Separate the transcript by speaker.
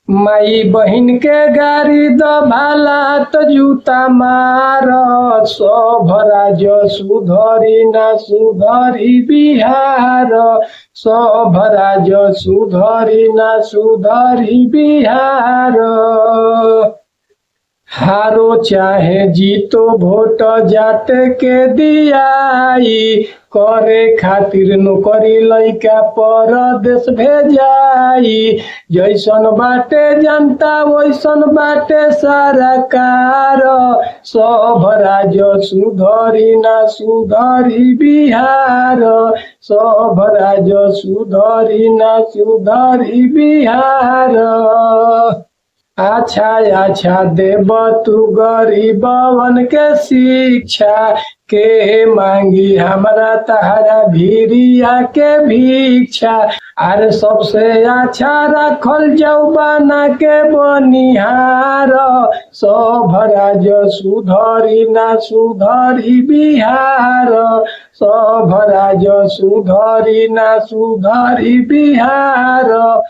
Speaker 1: माई बहिन के गाड़ी द भाला त जूता मार। सब राज्य सुधरी ना सुधरी बिहार। सब राज्य सुधरी ना सुधरी बिहार। हारो चाहे जीतो वोट जात के दियाई। करे खातिर नौकरी लइका परदेश भेजाई। जैसन बाटे जनता वैसन बाटे सरकार। सब राज्य सुधरी ना सुधरी बिहार। सब राज्य सुधरी ना सुधरी बिहार। अच्छा देव तू गरीबवन के शिक्षा के मांगी हमरा तहरा भीरिया के भिक्षा। अरे सबसे अच्छा रखल जाऊ बना के बनिहार। सब राज्य सुधरी ना सुधरी बिहार। सब राज्य सुधरी ना सुधरी बिहार।